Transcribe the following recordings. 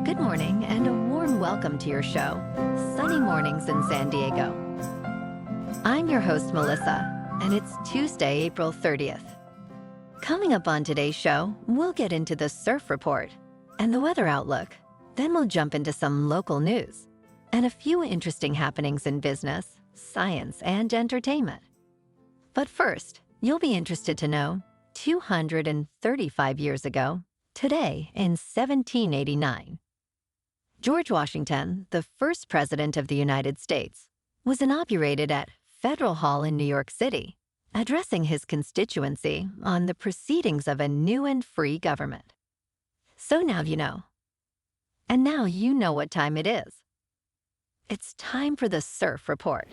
Good morning and a warm welcome to your show, Sunny Mornings in San Diego. I'm your host, Melissa, and it's Tuesday, April 30th. Coming up on today's show, we'll get into the surf report and the weather outlook. Then we'll jump into some local news and a few interesting happenings in business, science, and entertainment. But first, you'll be interested to know 235 years ago, today in 1789, George Washington, the first president of the United States, was inaugurated at Federal Hall in New York City, addressing his constituency on the proceedings of a new and free government. So now you know. And now you know what time it is. It's time for the surf report.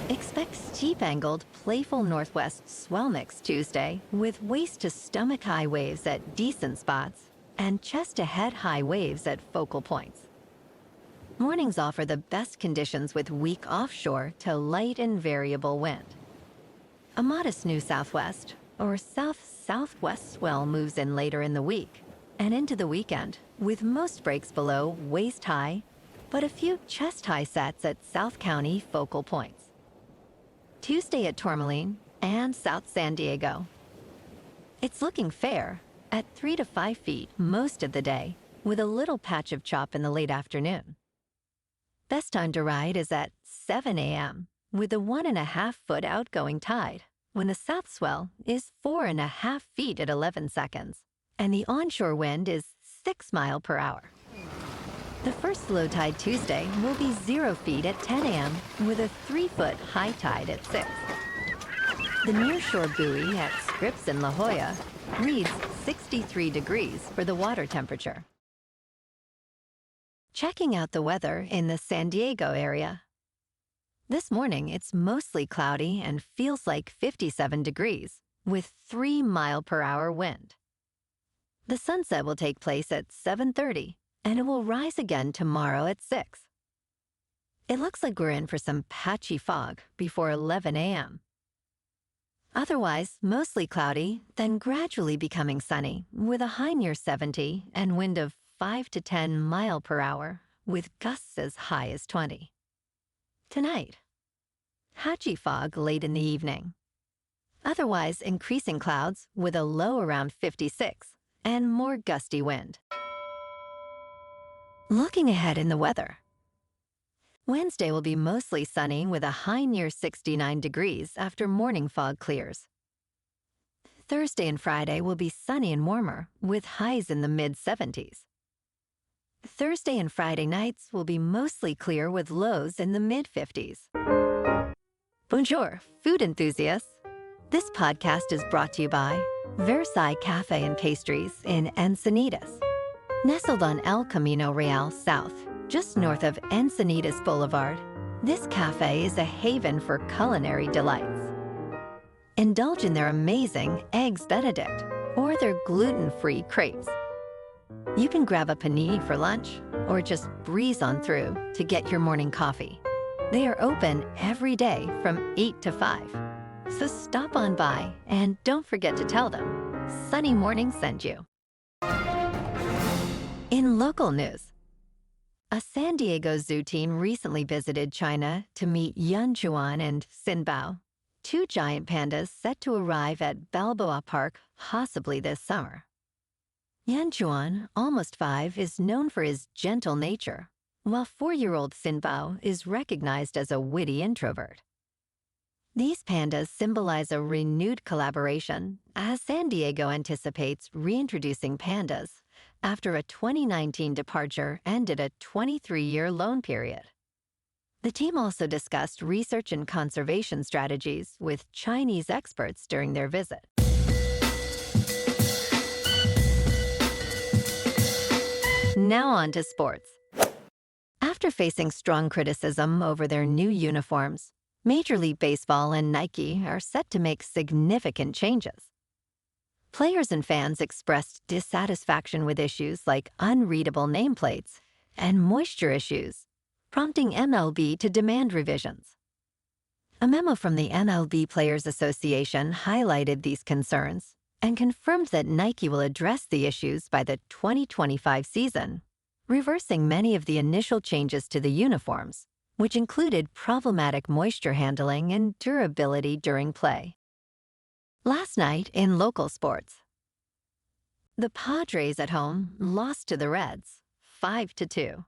Expect steep-angled, playful northwest swell mix Tuesday with waist-to-stomach high waves at decent spots and chest-to-head high waves at focal points. Mornings offer the best conditions with weak offshore to light and variable wind. A modest new southwest or south-southwest swell moves in later in the week and into the weekend, with most breaks below waist-high, but a few chest-high sets at South County focal points. Tuesday at Tourmaline and South San Diego. It's looking fair at 3 to 5 feet most of the day, with a little patch of chop in the late afternoon. Best time to ride is at 7 a.m. with a 1.5-foot outgoing tide, when the south swell is 4.5 feet at 11 seconds, and the onshore wind is 6 miles per hour. The first low tide Tuesday will be 0 feet at 10 a.m. with a 3-foot high tide at 6. The nearshore buoy at Scripps in La Jolla reads 63 degrees for the water temperature. Checking out the weather in the San Diego area. This morning, it's mostly cloudy and feels like 57 degrees with 3 mile per hour wind. The sunset will take place at 7:30 and it will rise again tomorrow at 6. It looks like we're in for some patchy fog before 11 a.m. Otherwise, mostly cloudy, then gradually becoming sunny with a high near 70 and wind of 5 to 10 mile per hour with gusts as high as 20. Tonight, patchy fog late in the evening. Otherwise, increasing clouds with a low around 56 and more gusty wind. Looking ahead in the weather. Wednesday will be mostly sunny with a high near 69 degrees after morning fog clears. Thursday and Friday will be sunny and warmer with highs in the mid-70s. Thursday and Friday nights will be mostly clear with lows in the mid-50s. Bonjour, food enthusiasts. This podcast is brought to you by Versailles Cafe and Pastries in Encinitas. Nestled on El Camino Real South, just north of Encinitas Boulevard, this cafe is a haven for culinary delights. Indulge in their amazing Eggs Benedict or their gluten-free crepes. You can grab a panini for lunch or just breeze on through to get your morning coffee. They are open every day from 8 to 5. So stop on by and don't forget to tell them Sunny Morning sent you. In local news, a San Diego zoo team recently visited China to meet Yunchuan and Xinbao, 2 giant pandas set to arrive at Balboa Park possibly this summer. Yunchuan, almost 5, is known for his gentle nature, while 4-year-old Xinbao is recognized as a witty introvert. These pandas symbolize a renewed collaboration as San Diego anticipates reintroducing pandas after a 2019 departure ended a 23-year loan period. The team also discussed research and conservation strategies with Chinese experts during their visit. Now on to sports. After facing strong criticism over their new uniforms, Major League Baseball and Nike are set to make significant changes. Players and fans expressed dissatisfaction with issues like unreadable nameplates and moisture issues, prompting MLB to demand revisions. A memo from the MLB Players Association highlighted these concerns and confirmed that Nike will address the issues by the 2025 season, reversing many of the initial changes to the uniforms, which included problematic moisture handling and durability during play. Last night in local sports, the Padres at home lost to the Reds 5-2.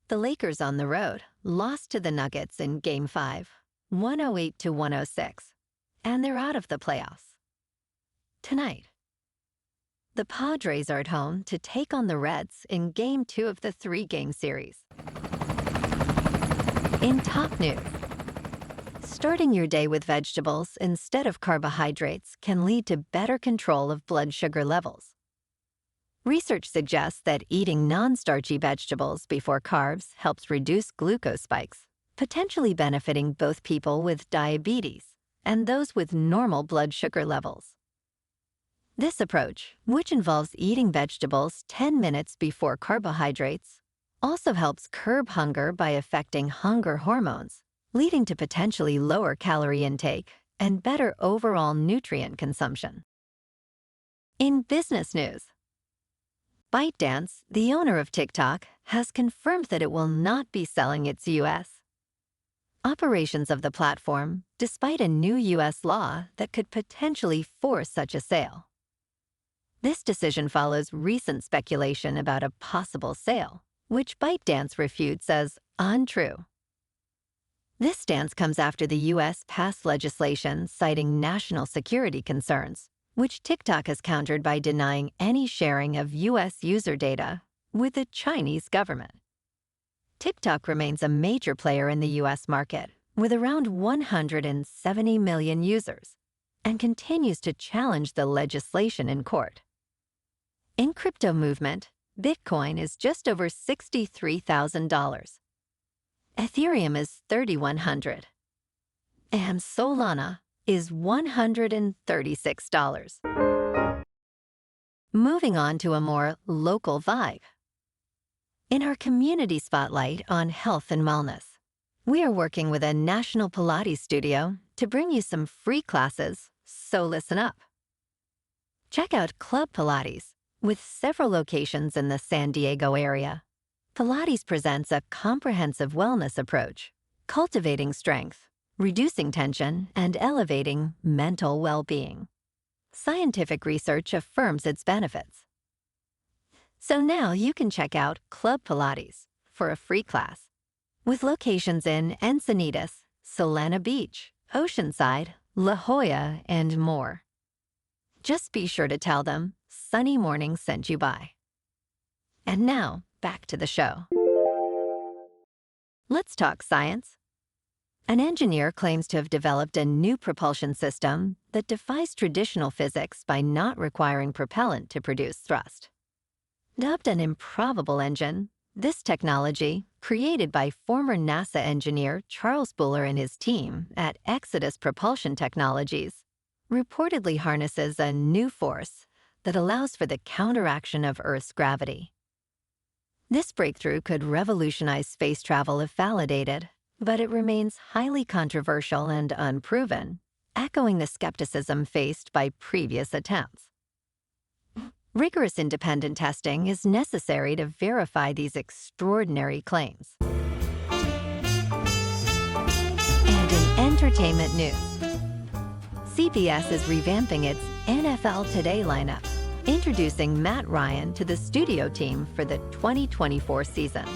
The Lakers on the road lost to the Nuggets in Game 5, 108-106, and they're out of the playoffs. Tonight, the Padres are at home to take on the Reds in Game 2 of the 3-game series. In top news, starting your day with vegetables instead of carbohydrates can lead to better control of blood sugar levels. Research suggests that eating non-starchy vegetables before carbs helps reduce glucose spikes, potentially benefiting both people with diabetes and those with normal blood sugar levels. This approach, which involves eating vegetables 10 minutes before carbohydrates, also helps curb hunger by affecting hunger hormones, leading to potentially lower calorie intake and better overall nutrient consumption. In business news, ByteDance, the owner of TikTok, has confirmed that it will not be selling its U.S. operations of the platform, despite a new U.S. law that could potentially force such a sale. This decision follows recent speculation about a possible sale, which ByteDance refutes as untrue. This stance comes after the U.S. passed legislation citing national security concerns, which TikTok has countered by denying any sharing of U.S. user data with the Chinese government. TikTok remains a major player in the U.S. market, with around 170 million users, and continues to challenge the legislation in court. In crypto movement, Bitcoin is just over $63,000. Ethereum is $3,100. And Solana is $136. Moving on to a more local vibe. In our community spotlight on health and wellness, we are working with a national Pilates studio to bring you some free classes, so listen up. Check out Club Pilates, with several locations in the San Diego area. Pilates presents a comprehensive wellness approach, cultivating strength, reducing tension, and elevating mental well-being. Scientific research affirms its benefits. So now you can check out Club Pilates for a free class, with locations in Encinitas, Solana Beach, Oceanside, La Jolla, and more. Just be sure to tell them Sunny Morning sent you by. And now, back to the show. Let's talk science. An engineer claims to have developed a new propulsion system that defies traditional physics by not requiring propellant to produce thrust. Dubbed an improbable engine, this technology, created by former NASA engineer Charles Buller and his team at Exodus Propulsion Technologies, reportedly harnesses a new force that allows for the counteraction of Earth's gravity. This breakthrough could revolutionize space travel if validated, but it remains highly controversial and unproven, echoing the skepticism faced by previous attempts. Rigorous independent testing is necessary to verify these extraordinary claims. And in entertainment news, CBS is revamping its NFL Today lineup, introducing Matt Ryan to the studio team for the 2024 season.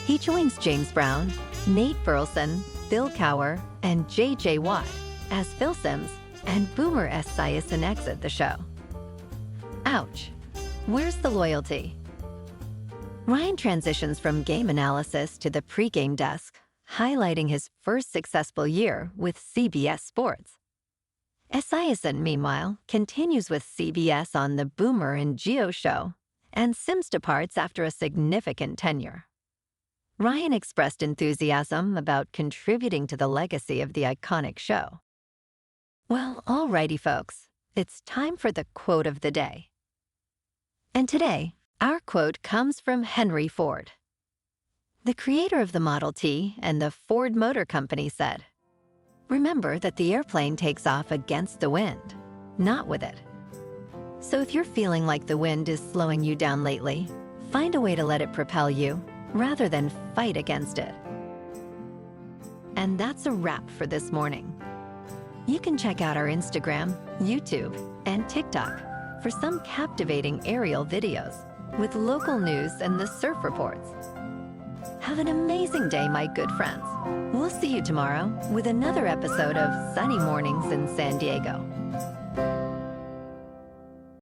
He joins James Brown, Nate Burleson, Bill Cowher, and J.J. Watt as Phil Simms and Boomer Esiason exit the show. Ouch. Where's the loyalty? Ryan transitions from game analysis to the pregame desk, highlighting his first successful year with CBS Sports. Esiason, meanwhile, continues with CBS on the Boomer and Geo show, and Simms departs after a significant tenure. Ryan expressed enthusiasm about contributing to the legacy of the iconic show. Well, alrighty, folks, it's time for the quote of the day. And today, our quote comes from Henry Ford. The creator of the Model T and the Ford Motor Company said, "Remember that the airplane takes off against the wind. not with it. So if you're feeling like the wind is slowing you down lately, find a way to let it propel you rather than fight against it. And that's a wrap for this morning. You can check out our Instagram, YouTube, and TikTok for some captivating aerial videos with local news and the surf reports. Have an amazing day, my good friends. We'll see you tomorrow with another episode of Sunny Mornings in San Diego.